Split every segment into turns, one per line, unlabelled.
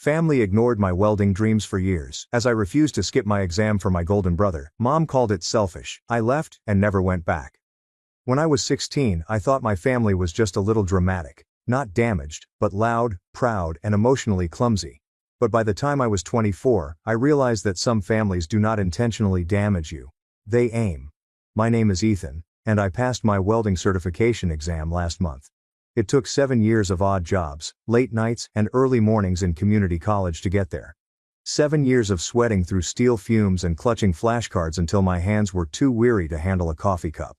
Family ignored my welding dreams for years, as I refused to skip my exam for my golden brother. Mom called it selfish. I left, and never went back. When I was 16, I thought my family was just a little dramatic. Not damaged, but loud, proud, and emotionally clumsy. But by the time I was 24, I realized that some families do not intentionally damage you. They aim. My name is Ethan, and I passed my welding certification exam last month. It took 7 years of odd jobs, late nights, and early mornings in community college to get there. 7 years of sweating through steel fumes and clutching flashcards until my hands were too weary to handle a coffee cup.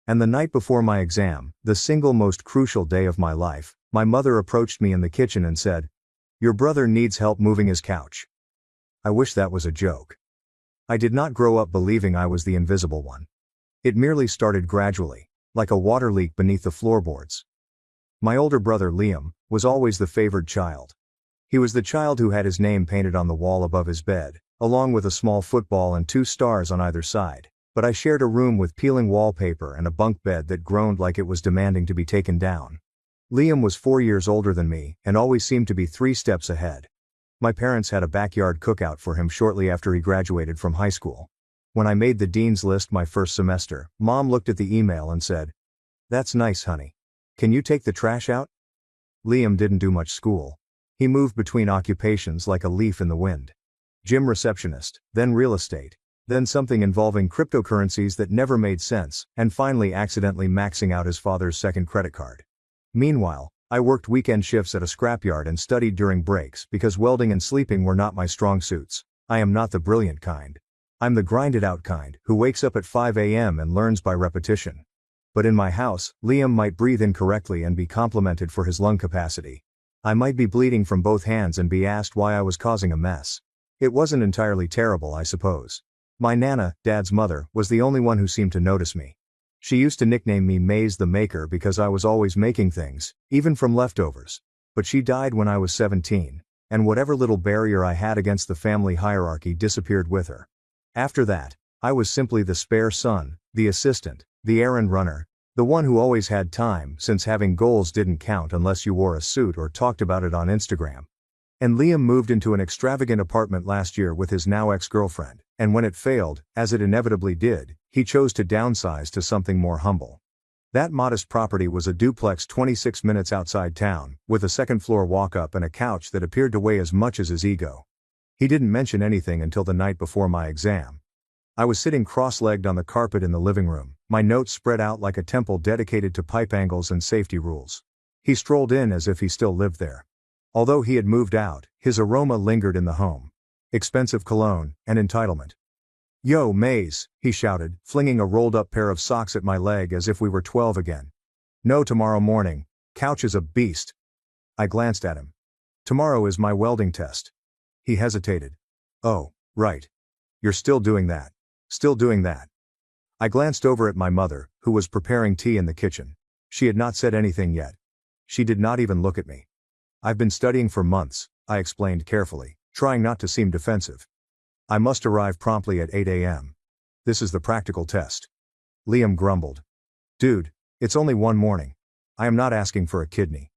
And the night before my exam, the single most crucial day of my life, my mother approached me in the kitchen and said, "Your brother needs help moving his couch." I wish that was a joke. I did not grow up believing I was the invisible one. It merely started gradually, like a water leak beneath the floorboards. My older brother Liam was always the favored child. He was the child who had his name painted on the wall above his bed, along with a small football and 2 stars on either side. But I shared a room with peeling wallpaper and a bunk bed that groaned like it was demanding to be taken down. Liam was 4 years older than me and always seemed to be 3 steps ahead. My parents had a backyard cookout for him shortly after he graduated from high school. When I made the dean's list my first semester, Mom looked at the email and said, "That's nice, honey. Can you take the trash out?" Liam didn't do much school. He moved between occupations like a leaf in the wind. Gym receptionist, then real estate, then something involving cryptocurrencies that never made sense, and finally accidentally maxing out his father's second credit card. Meanwhile, I worked weekend shifts at a scrapyard and studied during breaks because welding and sleeping were not my strong suits. I am not the brilliant kind. I'm the grinded out kind, who wakes up at 5 a.m. and learns by repetition. But in my house, Liam might breathe incorrectly and be complimented for his lung capacity. I might be bleeding from both hands and be asked why I was causing a mess. It wasn't entirely terrible, I suppose. My Nana, Dad's mother, was the only one who seemed to notice me. She used to nickname me Maze the Maker because I was always making things, even from leftovers. But she died when I was 17, and whatever little barrier I had against the family hierarchy disappeared with her. After that, I was simply the spare son, the assistant, the errand runner, the one who always had time since having goals didn't count unless you wore a suit or talked about it on Instagram. And Liam moved into an extravagant apartment last year with his now ex-girlfriend, and when it failed, as it inevitably did, he chose to downsize to something more humble. That modest property was a duplex 26 minutes outside town, with a second-floor walk-up and a couch that appeared to weigh as much as his ego. He didn't mention anything until the night before my exam. I was sitting cross-legged on the carpet in the living room, my notes spread out like a temple dedicated to pipe angles and safety rules. He strolled in as if he still lived there. Although he had moved out, his aroma lingered in the home. Expensive cologne, and entitlement. "Yo, Maze," he shouted, flinging a rolled-up pair of socks at my leg as if we were 12 again. "No, tomorrow morning. Couch is a beast." I glanced at him. "Tomorrow is my welding test." He hesitated. "Oh, right. You're still doing that. Still doing that." I glanced over at my mother, who was preparing tea in the kitchen. She had not said anything yet. She did not even look at me. "I've been studying for months," I explained carefully, trying not to seem defensive. "I must arrive promptly at 8 a.m. This is the practical test." Liam grumbled. "Dude, it's only one morning. I am not asking for a kidney."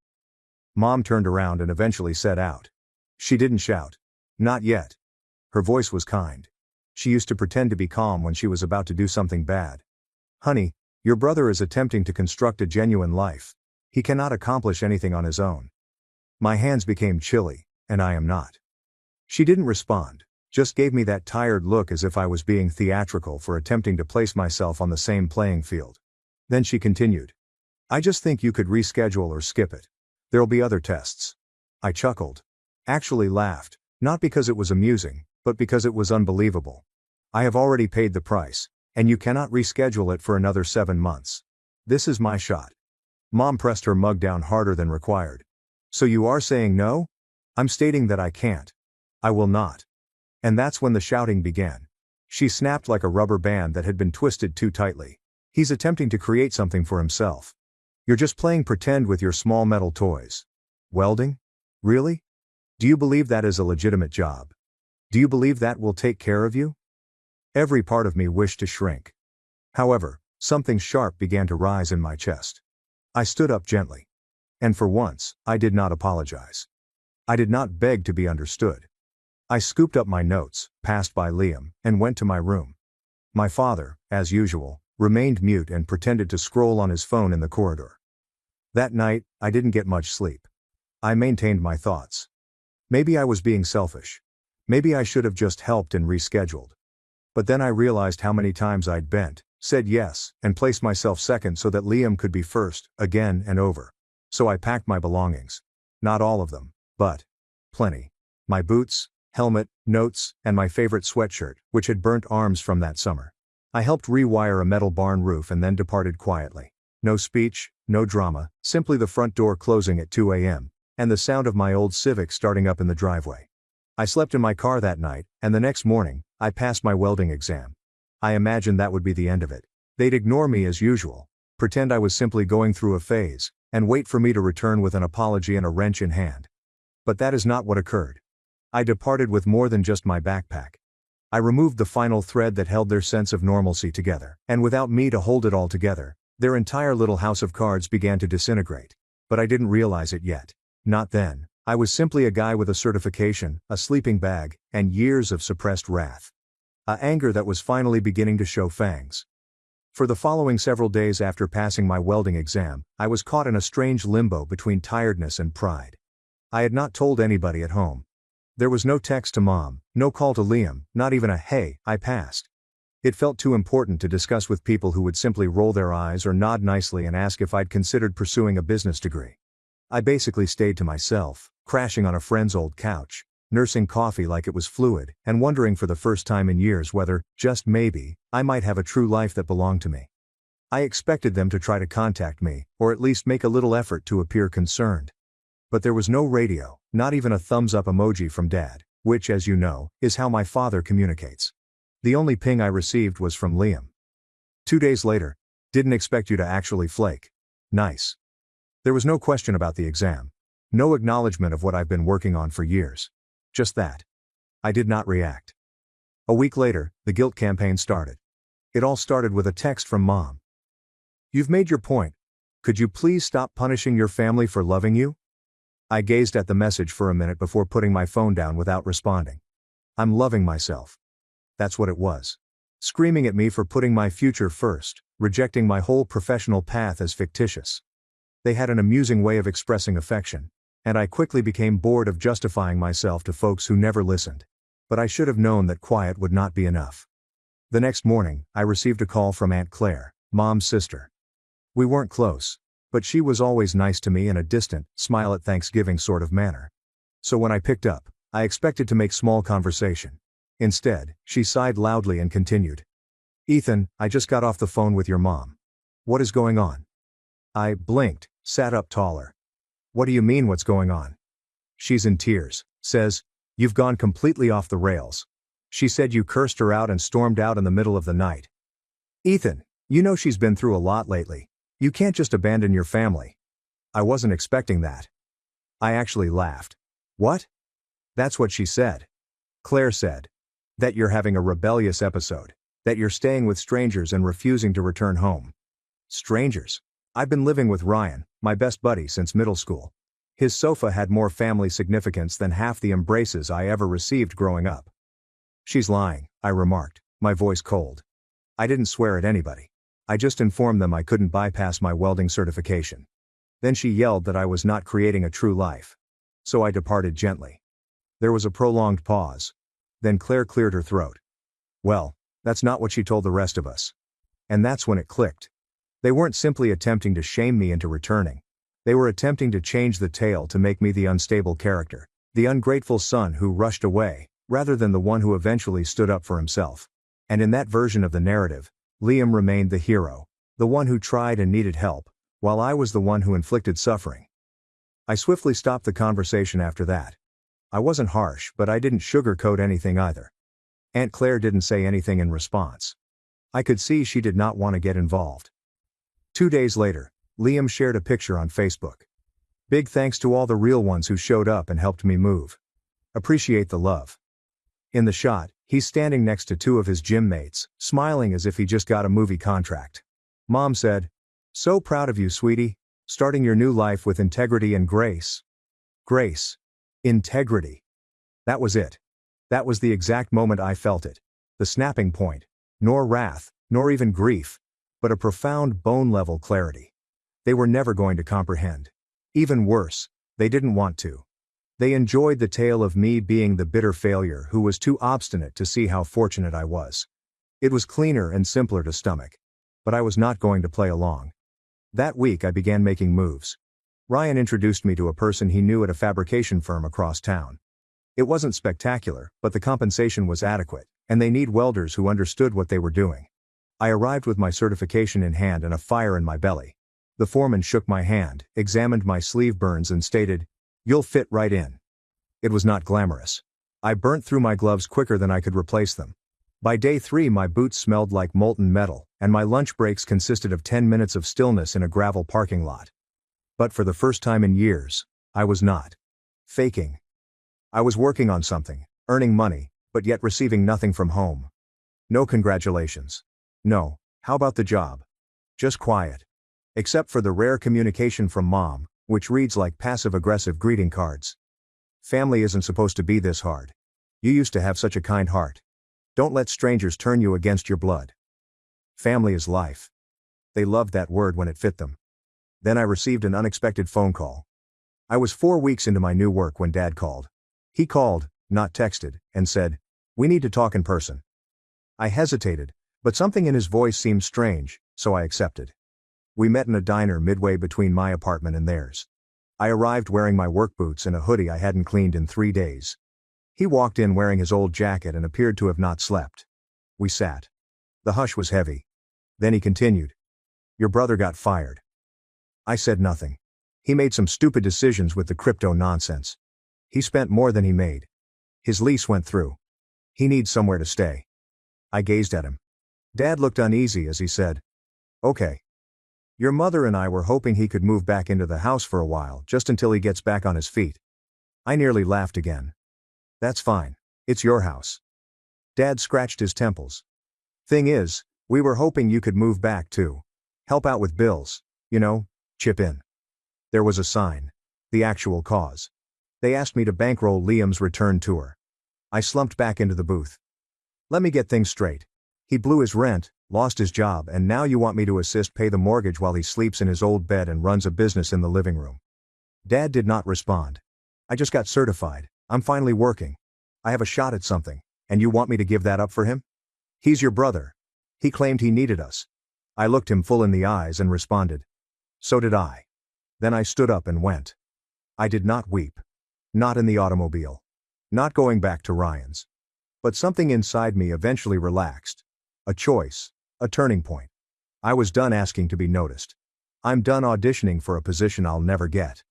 Mom turned around and eventually said out. She didn't shout. Not yet. Her voice was kind. She used to pretend to be calm when she was about to do something bad. "Honey, your brother is attempting to construct a genuine life. He cannot accomplish anything on his own." My hands became chilly, and I am not. She didn't respond, just gave me that tired look as if I was being theatrical for attempting to place myself on the same playing field. Then she continued. "I just think you could reschedule or skip it. There'll be other tests." I chuckled. Actually laughed, not because it was amusing, but because it was unbelievable. "I have already paid the price, and you cannot reschedule it for another 7 months. This is my shot." Mom pressed her mug down harder than required. "So you are saying no?" "I'm stating that I can't. I will not." And that's when the shouting began. She snapped like a rubber band that had been twisted too tightly. "He's attempting to create something for himself. You're just playing pretend with your small metal toys. Welding? Really? Do you believe that is a legitimate job? Do you believe that will take care of you?" Every part of me wished to shrink. However, something sharp began to rise in my chest. I stood up gently. And for once, I did not apologize. I did not beg to be understood. I scooped up my notes, passed by Liam, and went to my room. My father, as usual, remained mute and pretended to scroll on his phone in the corridor. That night, I didn't get much sleep. I maintained my thoughts. Maybe I was being selfish. Maybe I should have just helped and rescheduled. But then I realized how many times I'd bent, said yes, and placed myself second so that Liam could be first, again and over. So I packed my belongings. Not all of them, but plenty. My boots, helmet, notes, and my favorite sweatshirt, which had burnt arms from that summer. I helped rewire a metal barn roof and then departed quietly. No speech, no drama, simply the front door closing at 2 a.m., and the sound of my old Civic starting up in the driveway. I slept in my car that night, and the next morning, I passed my welding exam. I imagined that would be the end of it. They'd ignore me as usual, pretend I was simply going through a phase, and wait for me to return with an apology and a wrench in hand. But that is not what occurred. I departed with more than just my backpack. I removed the final thread that held their sense of normalcy together, and without me to hold it all together, their entire little house of cards began to disintegrate. But I didn't realize it yet. Not then. I was simply a guy with a certification, a sleeping bag, and years of suppressed wrath. Anger that was finally beginning to show fangs. For the following several days after passing my welding exam, I was caught in a strange limbo between tiredness and pride. I had not told anybody at home. There was no text to Mom, no call to Liam, not even a "hey, I passed." It felt too important to discuss with people who would simply roll their eyes or nod nicely and ask if I'd considered pursuing a business degree. I basically stayed to myself, crashing on a friend's old couch, nursing coffee like it was fluid, and wondering for the first time in years whether, just maybe, I might have a true life that belonged to me. I expected them to try to contact me, or at least make a little effort to appear concerned. But there was no radio, not even a thumbs-up emoji from Dad, which, as you know, is how my father communicates. The only ping I received was from Liam. 2 days later. Didn't expect you to actually flake. Nice. There was no question about the exam. No acknowledgement of what I've been working on for years. Just that. I did not react. A week later, the guilt campaign started. It all started with a text from Mom. "You've made your point. Could you please stop punishing your family for loving you?" I gazed at the message for a minute before putting my phone down without responding. I'm loving myself. That's what it was. Screaming at me for putting my future first, rejecting my whole professional path as fictitious. They had an amusing way of expressing affection, and I quickly became bored of justifying myself to folks who never listened. But I should have known that quiet would not be enough. The next morning, I received a call from Aunt Claire, Mom's sister. We weren't close, but she was always nice to me in a distant, smile at Thanksgiving sort of manner. So when I picked up, I expected to make small conversation. Instead, she sighed loudly and continued. "Ethan, I just got off the phone with your mom. What is going on?" I blinked, sat up taller. "What do you mean what's going on?" "She's in tears, says, you've gone completely off the rails. She said you cursed her out and stormed out in the middle of the night." "Ethan, you know she's been through a lot lately. You can't just abandon your family." I wasn't expecting that. I actually laughed. "What?" "That's what she said." Claire said. "That you're having a rebellious episode. That you're staying with strangers and refusing to return home." Strangers? I've been living with Ryan, my best buddy since middle school. His sofa had more family significance than half the embraces I ever received growing up. "She's lying," I remarked, my voice cold. I didn't swear at anybody. I just informed them I couldn't bypass my welding certification. Then she yelled that I was not creating a true life. So I departed gently. There was a prolonged pause. Then Claire cleared her throat. "Well, that's not what she told the rest of us." And that's when it clicked. They weren't simply attempting to shame me into returning. They were attempting to change the tale to make me the unstable character, the ungrateful son who rushed away, rather than the one who eventually stood up for himself. And in that version of the narrative, Liam remained the hero, the one who tried and needed help, while I was the one who inflicted suffering. I swiftly stopped the conversation after that. I wasn't harsh, but I didn't sugarcoat anything either. Aunt Claire didn't say anything in response. I could see she did not want to get involved. 2 days later, Liam shared a picture on Facebook. "Big thanks to all the real ones who showed up and helped me move. Appreciate the love." In the shot, he's standing next to 2 of his gym mates, smiling as if he just got a movie contract. Mom said, "So proud of you, sweetie. Starting your new life with integrity and grace." Grace. Integrity. That was it. That was the exact moment I felt it. The snapping point. Nor wrath, nor even grief, but a profound bone-level clarity. They were never going to comprehend. Even worse, they didn't want to. They enjoyed the tale of me being the bitter failure who was too obstinate to see how fortunate I was. It was cleaner and simpler to stomach. But I was not going to play along. That week I began making moves. Ryan introduced me to a person he knew at a fabrication firm across town. It wasn't spectacular, but the compensation was adequate, and they need welders who understood what they were doing. I arrived with my certification in hand and a fire in my belly. The foreman shook my hand, examined my sleeve burns and stated, "You'll fit right in." It was not glamorous. I burnt through my gloves quicker than I could replace them. By day 3 my boots smelled like molten metal, and my lunch breaks consisted of 10 minutes of stillness in a gravel parking lot. But for the first time in years, I was not faking. I was working on something, earning money, but yet receiving nothing from home. No congratulations. No, how about the job? Just quiet. Except for the rare communication from Mom, which reads like passive-aggressive greeting cards. Family isn't supposed to be this hard. You used to have such a kind heart. Don't let strangers turn you against your blood. Family is life. They loved that word when it fit them. Then I received an unexpected phone call. I was 4 weeks into my new work when Dad called. He called, not texted, and said, "We need to talk in person." I hesitated, but something in his voice seemed strange, so I accepted. We met in a diner midway between my apartment and theirs. I arrived wearing my work boots and a hoodie I hadn't cleaned in 3 days. He walked in wearing his old jacket and appeared to have not slept. We sat. The hush was heavy. Then he continued. "Your brother got fired." I said nothing. He made some stupid decisions with the crypto nonsense. He spent more than he made. His lease went through. He needs somewhere to stay. I gazed at him. Dad looked uneasy as he said, "Okay. Your mother and I were hoping he could move back into the house for a while, just until he gets back on his feet." I nearly laughed again. "That's fine. It's your house." Dad scratched his temples. "Thing is, we were hoping you could move back too. Help out with bills, you know, chip in." There was a sign. The actual cause. They asked me to bankroll Liam's return tour. I slumped back into the booth. "Let me get things straight. He blew his rent, lost his job, and now you want me to assist pay the mortgage while he sleeps in his old bed and runs a business in the living room." Dad did not respond. "I just got certified. I'm finally working. I have a shot at something, and you want me to give that up for him? He's your brother. He claimed he needed us." I looked him full in the eyes and responded. "So did I." Then I stood up and went. I did not weep. Not in the automobile. Not going back to Ryan's. But something inside me eventually relaxed. A choice. A turning point. I was done asking to be noticed. I'm done auditioning for a position I'll never get.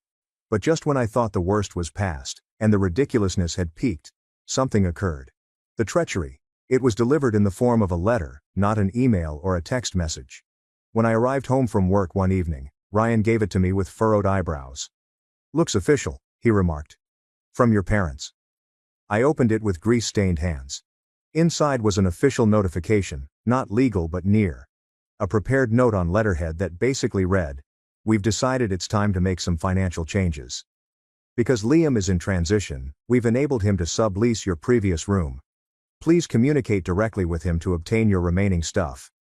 But just when I thought the worst was past, and the ridiculousness had peaked, something occurred. The treachery. It was delivered in the form of a letter, not an email or a text message. When I arrived home from work one evening, Ryan gave it to me with furrowed eyebrows. "Looks official," he remarked. "From your parents." I opened it with grease-stained hands. Inside was an official notification, not legal but near. A prepared note on letterhead that basically read, "We've decided it's time to make some financial changes. Because Liam is in transition, we've enabled him to sublease your previous room. Please communicate directly with him to obtain your remaining stuff.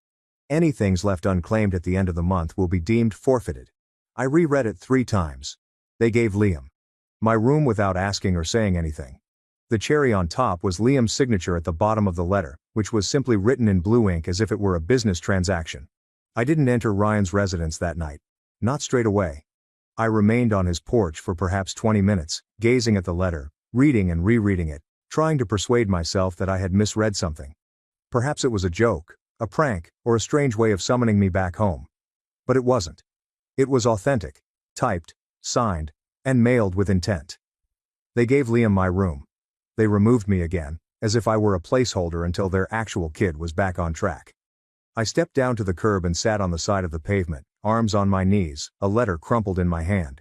Any things left unclaimed at the end of the month will be deemed forfeited." I reread it 3 times. They gave Liam my room without asking or saying anything. The cherry on top was Liam's signature at the bottom of the letter, which was simply written in blue ink as if it were a business transaction. I didn't enter Ryan's residence that night. Not straight away. I remained on his porch for perhaps 20 minutes, gazing at the letter, reading and rereading it, trying to persuade myself that I had misread something. Perhaps it was a joke, a prank, or a strange way of summoning me back home. But it wasn't. It was authentic, typed, signed, and mailed with intent. They gave Liam my room. They removed me again, as if I were a placeholder until their actual kid was back on track. I stepped down to the curb and sat on the side of the pavement, arms on my knees, a letter crumpled in my hand.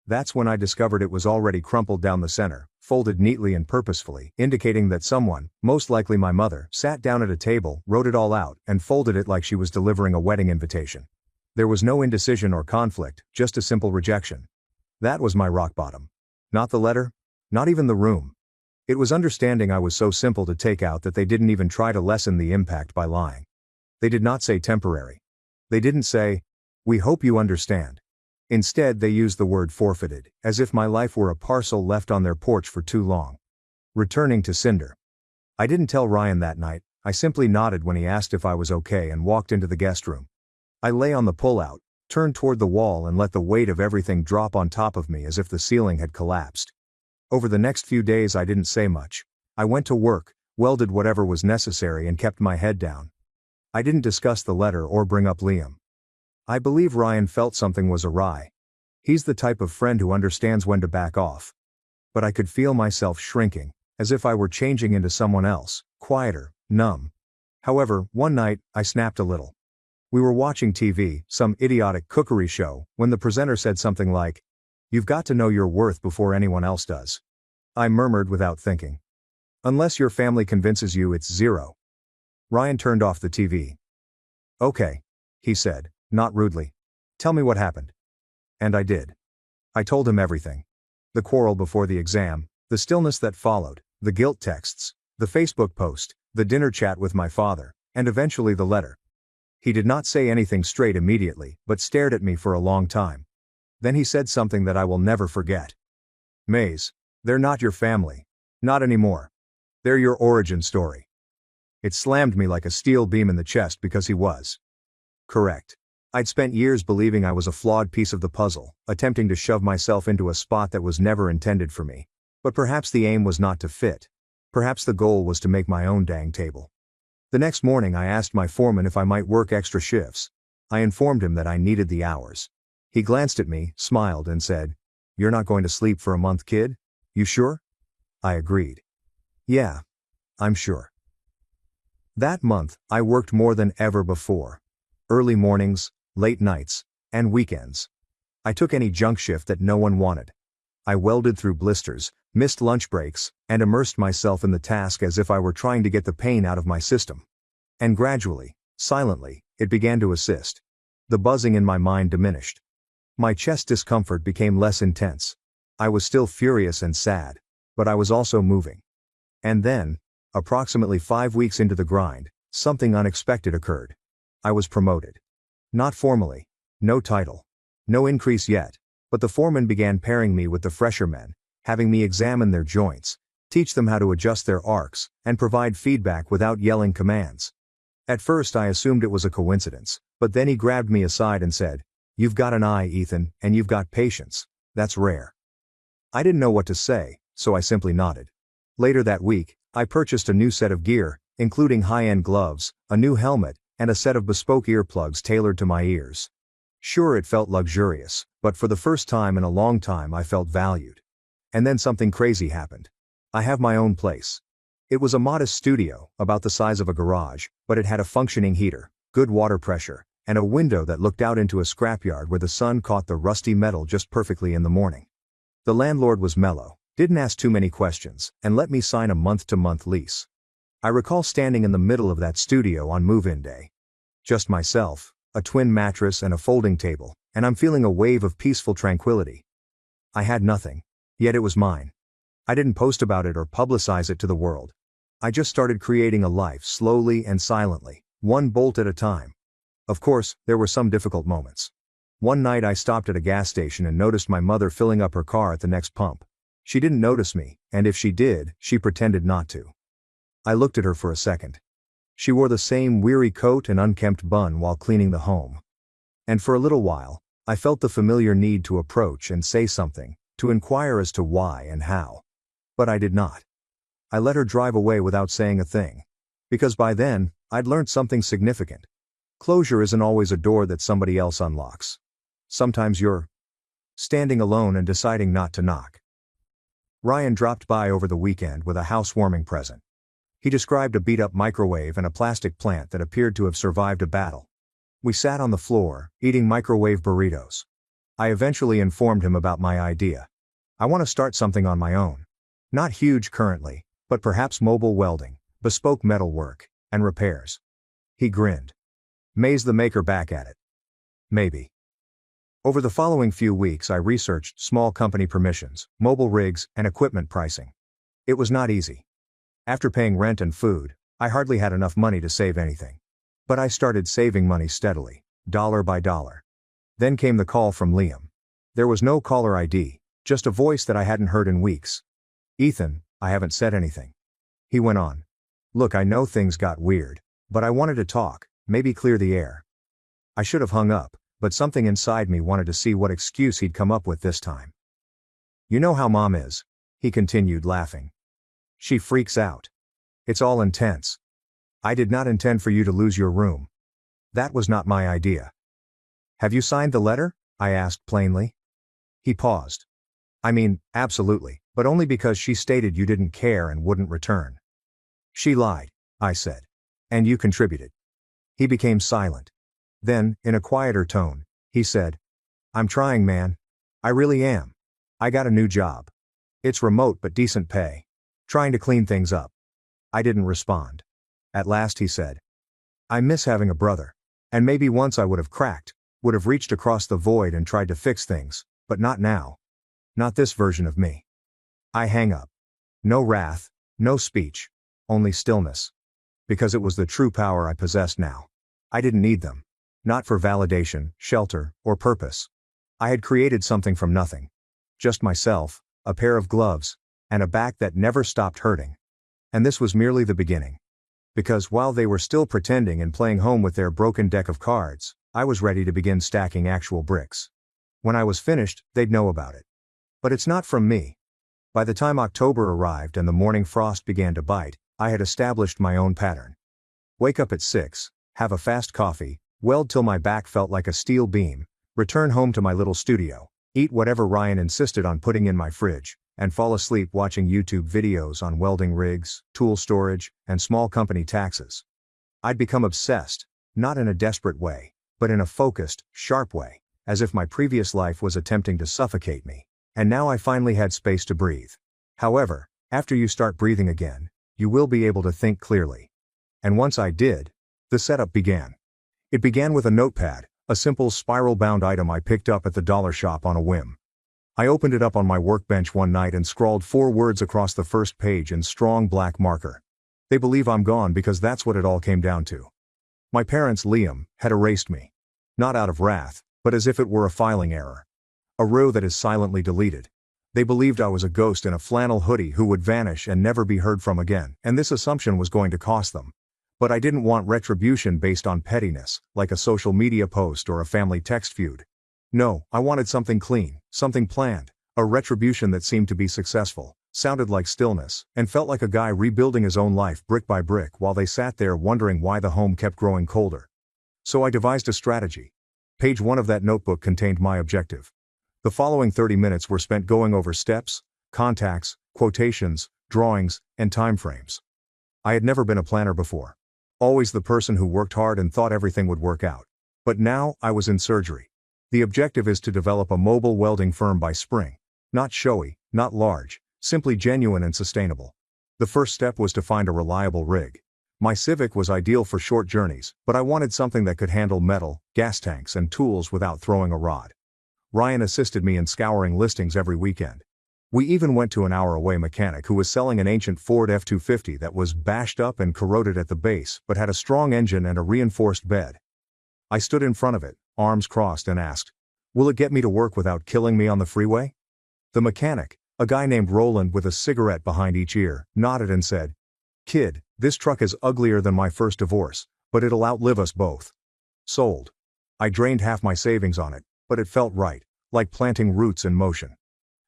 That's when I discovered it was already crumpled down the center, folded neatly and purposefully, indicating that someone, most likely my mother, sat down at a table, wrote it all out, and folded it like she was delivering a wedding invitation. There was no indecision or conflict, just a simple rejection. That was my rock bottom. Not the letter, Not even the room. It was understanding I was so simple to take out that they didn't even try to lessen the impact by lying. They did not say temporary. They didn't say, "We hope you understand." Instead, they used the word forfeited, as if my life were a parcel left on their porch for too long. Returning to Cinder. I didn't tell Ryan that night, I simply nodded when he asked if I was okay and walked into the guest room. I lay on the pull-out, turned toward the wall and let the weight of everything drop on top of me as if the ceiling had collapsed. Over the next few days I didn't say much. I went to work, welded whatever was necessary and kept my head down. I didn't discuss the letter or bring up Liam. I believe Ryan felt something was awry. He's the type of friend who understands when to back off. But I could feel myself shrinking, as if I were changing into someone else, quieter, numb. However, one night, I snapped a little. We were watching TV, some idiotic cookery show, when the presenter said something like, "You've got to know your worth before anyone else does." I murmured without thinking. "Unless your family convinces you it's zero." Ryan turned off the TV. "Okay," he said, not rudely. "Tell me what happened." And I did. I told him everything. The quarrel before the exam, the stillness that followed, the guilt texts, the Facebook post, the dinner chat with my father, and eventually the letter. He did not say anything straight immediately, but stared at me for a long time. Then he said something that I will never forget. "Maze, they're not your family. Not anymore. They're your origin story." It slammed me like a steel beam in the chest because he was correct. I'd spent years believing I was a flawed piece of the puzzle, attempting to shove myself into a spot that was never intended for me. But perhaps the aim was not to fit. Perhaps the goal was to make my own dang table. The next morning I asked my foreman if I might work extra shifts. I informed him that I needed the hours. He glanced at me, smiled and said, "You're not going to sleep for a month, kid? You sure?" I agreed. "Yeah, I'm sure." That month, I worked more than ever before. Early mornings, late nights, and weekends. I took any junk shift that no one wanted. I welded through blisters, missed lunch breaks, and immersed myself in the task as if I were trying to get the pain out of my system. And gradually, silently, it began to assist. The buzzing in my mind diminished. My chest discomfort became less intense. I was still furious and sad, but I was also moving. And then, approximately 5 weeks into the grind, something unexpected occurred. I was promoted. Not formally. No title. No increase yet, but the foreman began pairing me with the fresher men, having me examine their joints, teach them how to adjust their arcs, and provide feedback without yelling commands. At first I assumed it was a coincidence, but then he grabbed me aside and said, "You've got an eye, Ethan, and you've got patience. That's rare." I didn't know what to say, so I simply nodded. Later that week, I purchased a new set of gear, including high-end gloves, a new helmet, and a set of bespoke earplugs tailored to my ears. Sure, it felt luxurious, but for the first time in a long time I felt valued. And then something crazy happened. I have my own place. It was a modest studio, about the size of a garage, but it had a functioning heater, good water pressure, and a window that looked out into a scrapyard where the sun caught the rusty metal just perfectly in the morning. The landlord was mellow, didn't ask too many questions, and let me sign a month-to-month lease. I recall standing in the middle of that studio on move-in day. Just myself, a twin mattress and a folding table, and I'm feeling a wave of peaceful tranquility. I had nothing, yet it was mine. I didn't post about it or publicize it to the world. I just started creating a life slowly and silently, one bolt at a time. Of course, there were some difficult moments. One night I stopped at a gas station and noticed my mother filling up her car at the next pump. She didn't notice me, and if she did, she pretended not to. I looked at her for a second. She wore the same weary coat and unkempt bun while cleaning the home. And for a little while, I felt the familiar need to approach and say something, to inquire as to why and how. But I did not. I let her drive away without saying a thing. Because by then, I'd learned something significant. Closure isn't always a door that somebody else unlocks. Sometimes you're standing alone and deciding not to knock. Ryan dropped by over the weekend with a housewarming present. He described a beat-up microwave and a plastic plant that appeared to have survived a battle. We sat on the floor, eating microwave burritos. I eventually informed him about my idea. I want to start something on my own. Not huge currently, but perhaps mobile welding, bespoke metal work, and repairs. He grinned. Maze the maker back at it. Maybe. Over the following few weeks, I researched small company permissions, mobile rigs, and equipment pricing. It was not easy. After paying rent and food, I hardly had enough money to save anything. But I started saving money steadily, dollar by dollar. Then came the call from Liam. There was no caller ID, just a voice that I hadn't heard in weeks. "Ethan, I haven't said anything." He went on. "Look, I know things got weird, but I wanted to talk, maybe clear the air." I should have hung up, but something inside me wanted to see what excuse he'd come up with this time. "You know how Mom is," he continued, laughing. "She freaks out. It's all intense. I did not intend for you to lose your room. That was not my idea." "Have you signed the letter?" I asked plainly. He paused. "I mean, absolutely, but only because she stated you didn't care and wouldn't return." "She lied," I said. "And you contributed." He became silent. Then, in a quieter tone, he said, "I'm trying, man. I really am. I got a new job. It's remote but decent pay. Trying to clean things up." I didn't respond. At last he said, "I miss having a brother. And maybe once I would have cracked, would have reached across the void and tried to fix things, but not now. Not this version of me." I hang up. No wrath, no speech, only stillness. Because it was the true power I possessed now. I didn't need them. Not for validation, shelter, or purpose. I had created something from nothing. Just myself, a pair of gloves, and a back that never stopped hurting. And this was merely the beginning. Because while they were still pretending and playing home with their broken deck of cards, I was ready to begin stacking actual bricks. When I was finished, they'd know about it. But it's not from me. By the time October arrived and the morning frost began to bite, I had established my own pattern. Wake up at 6, have a fast coffee, weld till my back felt like a steel beam, return home to my little studio, eat whatever Ryan insisted on putting in my fridge, and fall asleep watching YouTube videos on welding rigs, tool storage, and small company taxes. I'd become obsessed, not in a desperate way, but in a focused, sharp way, as if my previous life was attempting to suffocate me, and now I finally had space to breathe. However, after you start breathing again, you will be able to think clearly. And once I did, the setup began. It began with a notepad, a simple spiral-bound item I picked up at the dollar shop on a whim. I opened it up on my workbench one night and scrawled 4 words across the first page in strong black marker. "They believe I'm gone," because that's what it all came down to. My parents, Liam, had erased me. Not out of wrath, but as if it were a filing error. A row that is silently deleted. They believed I was a ghost in a flannel hoodie who would vanish and never be heard from again, and this assumption was going to cost them. But I didn't want retribution based on pettiness, like a social media post or a family text feud. No, I wanted something clean, something planned, a retribution that seemed to be successful, sounded like stillness, and felt like a guy rebuilding his own life brick by brick while they sat there wondering why the home kept growing colder. So I devised a strategy. Page 1 of that notebook contained my objective. The following 30 minutes were spent going over steps, contacts, quotations, drawings, and timeframes. I had never been a planner before. Always the person who worked hard and thought everything would work out. But now, I was in surgery. The objective is to develop a mobile welding firm by spring. Not showy, not large, simply genuine and sustainable. The first step was to find a reliable rig. My Civic was ideal for short journeys, but I wanted something that could handle metal, gas tanks, and tools without throwing a rod. Ryan assisted me in scouring listings every weekend. We even went to an hour-away mechanic who was selling an ancient Ford F-250 that was bashed up and corroded at the base but had a strong engine and a reinforced bed. I stood in front of it, arms crossed, and asked, "Will it get me to work without killing me on the freeway?" The mechanic, a guy named Roland with a cigarette behind each ear, nodded and said, "Kid, this truck is uglier than my first divorce, but it'll outlive us both." Sold. I drained half my savings on it, but it felt right, like planting roots in motion.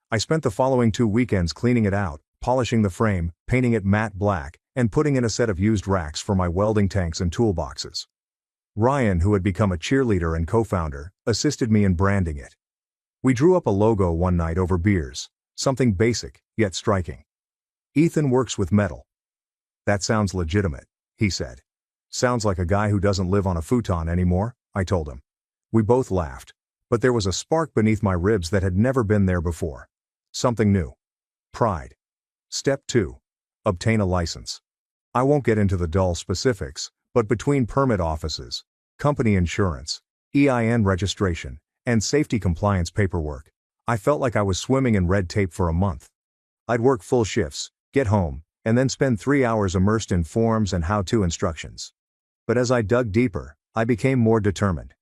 I spent the following 2 weekends cleaning it out, polishing the frame, painting it matte black, and putting in a set of used racks for my welding tanks and toolboxes. Ryan, who had become a cheerleader and co-founder, assisted me in branding it. We drew up a logo one night over beers, something basic, yet striking. "Ethan works with metal." "That sounds legitimate," he said. "Sounds like a guy who doesn't live on a futon anymore," I told him. We both laughed. But there was a spark beneath my ribs that had never been there before. Something new. Pride. Step 2. Obtain a license. I won't get into the dull specifics, but between permit offices, company insurance, EIN registration, and safety compliance paperwork. I felt like I was swimming in red tape for a month. I'd work full shifts, get home, and then spend 3 hours immersed in forms and how-to instructions. But as I dug deeper, I became more determined.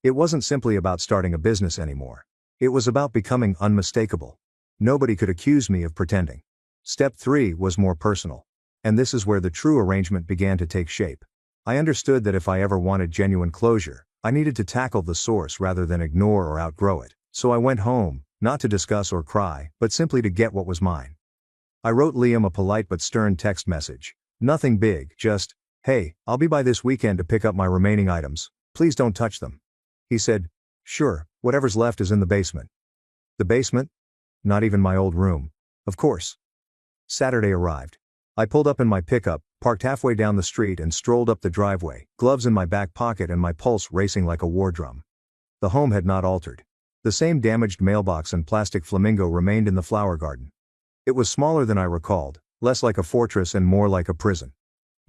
It wasn't simply about starting a business anymore. It was about becoming unmistakable. Nobody could accuse me of pretending. Step 3 was more personal. And this is where the true arrangement began to take shape. I understood that if I ever wanted genuine closure, I needed to tackle the source rather than ignore or outgrow it. So I went home, not to discuss or cry, but simply to get what was mine. I wrote Liam a polite but stern text message. Nothing big, just, "Hey, I'll be by this weekend to pick up my remaining items. Please don't touch them." He said, "Sure, whatever's left is in the basement." The basement? Not even my old room. Of course. Saturday arrived. I pulled up in my pickup, parked halfway down the street and strolled up the driveway, gloves in my back pocket and my pulse racing like a war drum. The home had not altered. The same damaged mailbox and plastic flamingo remained in the flower garden. It was smaller than I recalled, less like a fortress and more like a prison.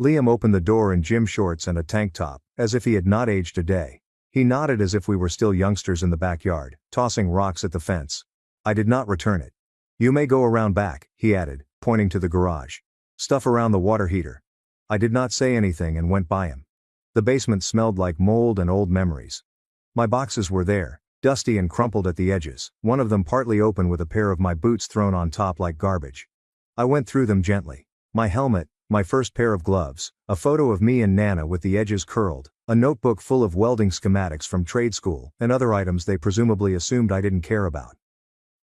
Liam opened the door in gym shorts and a tank top, as if he had not aged a day. He nodded as if we were still youngsters in the backyard, tossing rocks at the fence. I did not return it. "You may go around back," he added, pointing to the garage. "Stuff around the water heater." I did not say anything and went by him. The basement smelled like mold and old memories. My boxes were there, dusty and crumpled at the edges, one of them partly open with a pair of my boots thrown on top like garbage. I went through them gently. My helmet, my first pair of gloves, a photo of me and Nana with the edges curled, a notebook full of welding schematics from trade school, and other items they presumably assumed I didn't care about.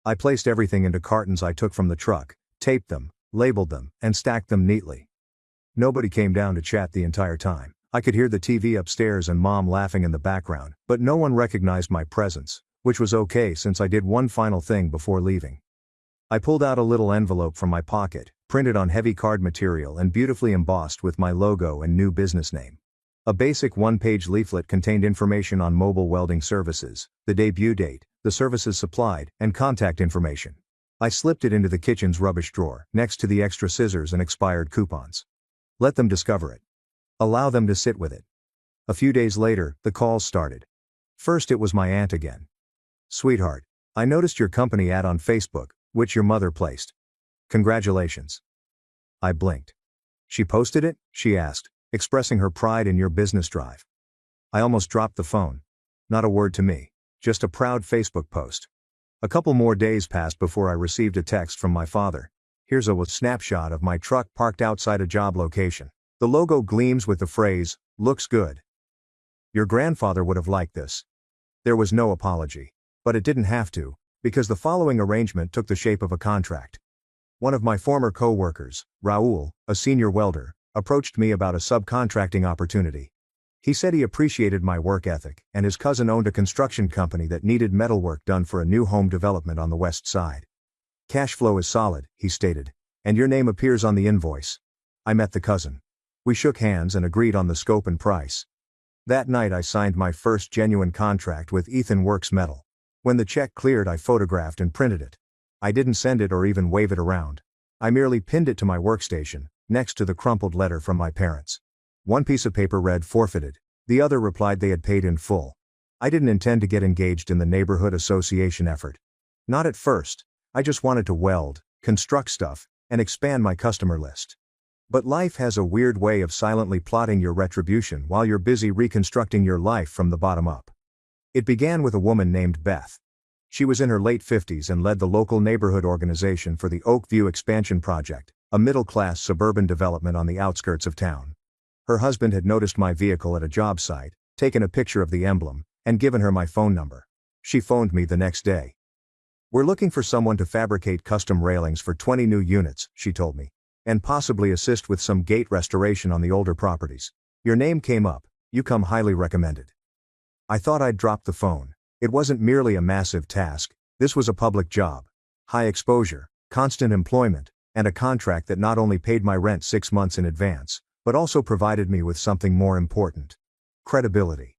I placed everything into cartons I took from the truck, taped them, labeled them, and stacked them neatly. Nobody came down to chat the entire time. I could hear the TV upstairs and Mom laughing in the background, but no one recognized my presence, which was okay since I did one final thing before leaving. I pulled out a little envelope from my pocket, printed on heavy card material and beautifully embossed with my logo and new business name. A basic one-page leaflet contained information on mobile welding services, the debut date, the services supplied, and contact information. I slipped it into the kitchen's rubbish drawer, next to the extra scissors and expired coupons. Let them discover it. Allow them to sit with it. A few days later, the calls started. First it was my aunt again. "Sweetheart, I noticed your company ad on Facebook, which your mother placed. Congratulations." I blinked. "She posted it?" she asked, expressing her pride in your business drive. I almost dropped the phone. Not a word to me. Just a proud Facebook post. A couple more days passed before I received a text from my father. "Here's a snapshot of my truck parked outside a job location. The logo gleams with the phrase, 'Looks good.' Your grandfather would have liked this." There was no apology. But it didn't have to, because the following arrangement took the shape of a contract. One of my former co-workers, Raul, a senior welder, approached me about a subcontracting opportunity. He said he appreciated my work ethic, and his cousin owned a construction company that needed metalwork done for a new home development on the west side. "Cash flow is solid," he stated, "and your name appears on the invoice." I met the cousin. We shook hands and agreed on the scope and price. That night I signed my first genuine contract with Ethan Works Metal. When the check cleared, I photographed and printed it. I didn't send it or even wave it around. I merely pinned it to my workstation, next to the crumpled letter from my parents. One piece of paper read "forfeited," the other replied they had paid in full. I didn't intend to get engaged in the neighborhood association effort. Not at first. I just wanted to weld, construct stuff, and expand my customer list. But life has a weird way of silently plotting your retribution while you're busy reconstructing your life from the bottom up. It began with a woman named Beth. She was in her late 50s and led the local neighborhood organization for the Oak View Expansion Project, a middle-class suburban development on the outskirts of town. Her husband had noticed my vehicle at a job site, taken a picture of the emblem, and given her my phone number. She phoned me the next day. "We're looking for someone to fabricate custom railings for 20 new units," she told me, "and possibly assist with some gate restoration on the older properties. Your name came up. You come highly recommended." I thought I'd dropped the phone. It wasn't merely a massive task. This was a public job. High exposure, constant employment, and a contract that not only paid my rent 6 months in advance, but also provided me with something more important: credibility.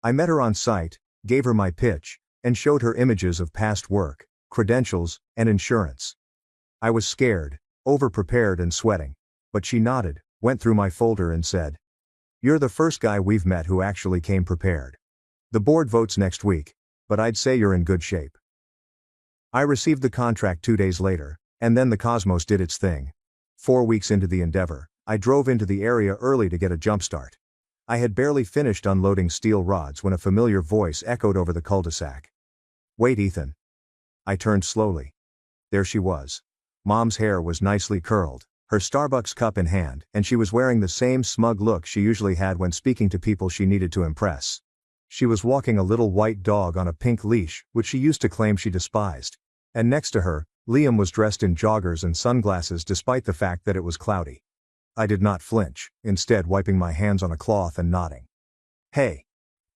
I met her on site, gave her my pitch, and showed her images of past work, credentials, and insurance. I was scared, over-prepared and sweating, but she nodded, went through my folder and said, "You're the first guy we've met who actually came prepared. The board votes next week, but I'd say you're in good shape. I received the contract 2 days later, and then the cosmos did its thing. 4 weeks into the endeavor, I drove into the area early to get a jumpstart. I had barely finished unloading steel rods when a familiar voice echoed over the cul-de-sac. "Wait, Ethan." I turned slowly. There she was. Mom's hair was nicely curled, her Starbucks cup in hand, and she was wearing the same smug look she usually had when speaking to people she needed to impress. She was walking a little white dog on a pink leash, which she used to claim she despised. And next to her, Liam was dressed in joggers and sunglasses despite the fact that it was cloudy. I did not flinch, instead wiping my hands on a cloth and nodding. "Hey."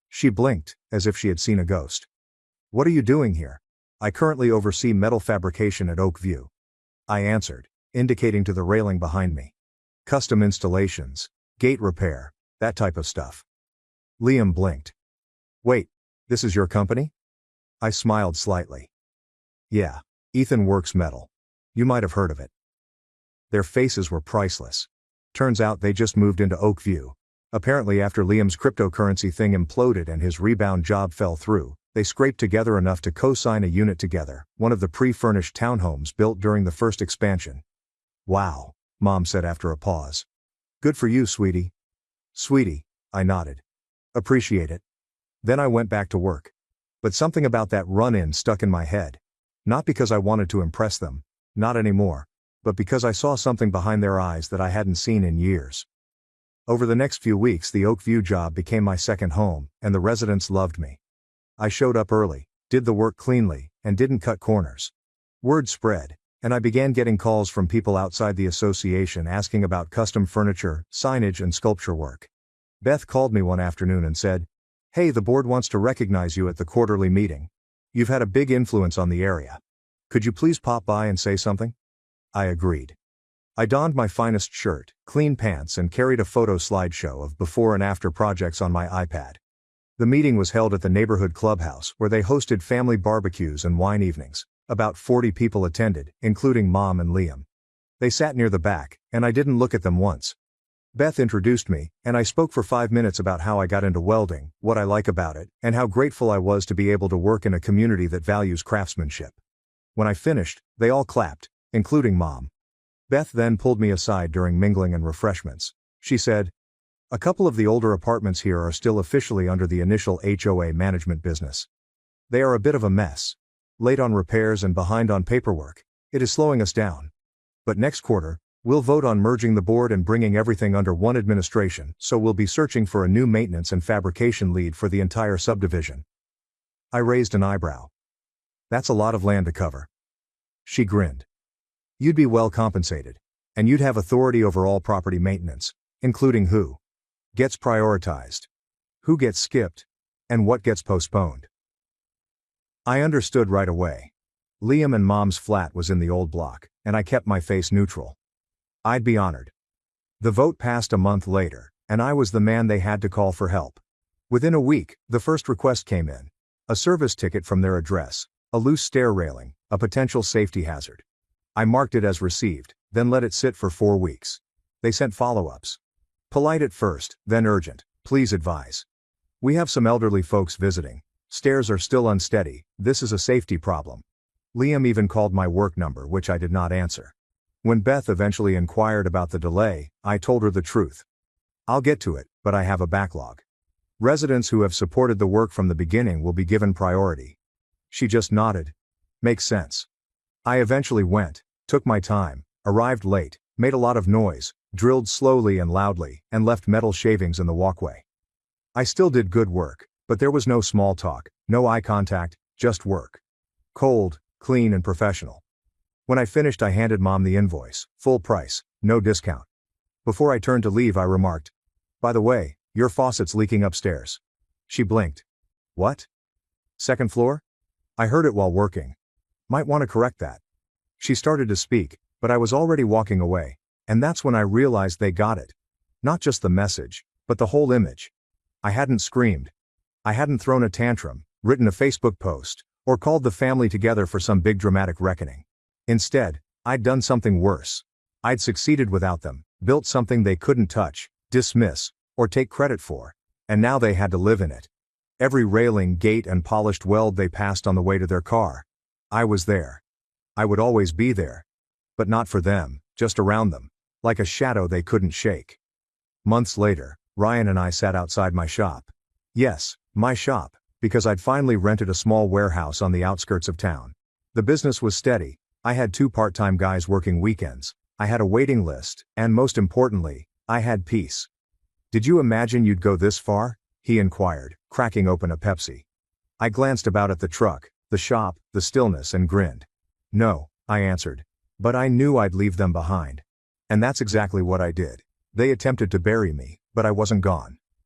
She blinked, as if she had seen a ghost. "What are you doing here?" "I currently oversee metal fabrication at Oak View," I answered, indicating to the railing behind me. "Custom installations, gate repair, that type of stuff." Liam blinked. "Wait, this is your company?" I smiled slightly. "Yeah, Ethan Works Metal. You might have heard of it." Their faces were priceless. Turns out they just moved into Oak View. Apparently after Liam's cryptocurrency thing imploded and his rebound job fell through, they scraped together enough to co-sign a unit together, one of the pre-furnished townhomes built during the first expansion. "Wow," Mom said after a pause. "Good for you, sweetie." "Sweetie," I nodded. "Appreciate it." Then I went back to work. But something about that run-in stuck in my head. Not because I wanted to impress them, not anymore, but because I saw something behind their eyes that I hadn't seen in years. Over the next few weeks the Oak View job became my second home, and the residents loved me. I showed up early, did the work cleanly, and didn't cut corners. Word spread, and I began getting calls from people outside the association asking about custom furniture, signage and sculpture work. Beth called me one afternoon and said, "Hey, the board wants to recognize you at the quarterly meeting. You've had a big influence on the area. Could you please pop by and say something?" I agreed. I donned my finest shirt, clean pants and carried a photo slideshow of before and after projects on my iPad. The meeting was held at the neighborhood clubhouse where they hosted family barbecues and wine evenings. About 40 people attended, including Mom and Liam. They sat near the back, and I didn't look at them once. Beth introduced me, and I spoke for 5 minutes about how I got into welding, what I like about it, and how grateful I was to be able to work in a community that values craftsmanship. When I finished, they all clapped, including Mom. Beth then pulled me aside during mingling and refreshments. She said, "A couple of the older apartments here are still officially under the initial HOA management business. They are a bit of a mess. Late on repairs and behind on paperwork. It is slowing us down. But next quarter, we'll vote on merging the board and bringing everything under one administration, so we'll be searching for a new maintenance and fabrication lead for the entire subdivision." I raised an eyebrow. "That's a lot of land to cover." She grinned. "You'd be well compensated. And you'd have authority over all property maintenance, including who gets prioritized, who gets skipped, and what gets postponed." I understood right away. Liam and Mom's flat was in the old block, and I kept my face neutral. I'd be honored. The vote passed a month later, and I was the man they had to call for help. Within a week, the first request came in. A service ticket from their address, a loose stair railing, a potential safety hazard. I marked it as received, then let it sit for 4 weeks. They sent follow-ups. Polite at first, then urgent, "Please advise. We have some elderly folks visiting. Stairs are still unsteady, this is a safety problem." Liam even called my work number, which I did not answer. When Beth eventually inquired about the delay, I told her the truth. "I'll get to it, but I have a backlog. Residents who have supported the work from the beginning will be given priority." She just nodded. "Makes sense." I eventually went, took my time, arrived late, made a lot of noise, drilled slowly and loudly, and left metal shavings in the walkway. I still did good work, but there was no small talk, no eye contact, just work. Cold, clean and professional. When I finished I handed Mom the invoice, full price, no discount. Before I turned to leave I remarked, "By the way, your faucet's leaking upstairs." She blinked. "What? Second floor? I heard it while working. Might want to correct that." She started to speak, but I was already walking away, and that's when I realized they got it. Not just the message, but the whole image. I hadn't screamed. I hadn't thrown a tantrum, written a Facebook post, or called the family together for some big dramatic reckoning. Instead, I'd done something worse. I'd succeeded without them, built something they couldn't touch, dismiss, or take credit for, and now they had to live in it. Every railing, gate and polished weld they passed on the way to their car. I was there. I would always be there. But not for them, just around them. Like a shadow they couldn't shake. Months later, Ryan and I sat outside my shop. Yes, my shop, because I'd finally rented a small warehouse on the outskirts of town. The business was steady. I had 2 part-time guys working weekends. I had a waiting list, and most importantly, I had peace. "Did you imagine you'd go this far?" he inquired, cracking open a Pepsi. I glanced about at the truck, the shop, the stillness and grinned. "No," I answered. "But I knew I'd leave them behind." And that's exactly what I did. They attempted to bury me, but I wasn't gone.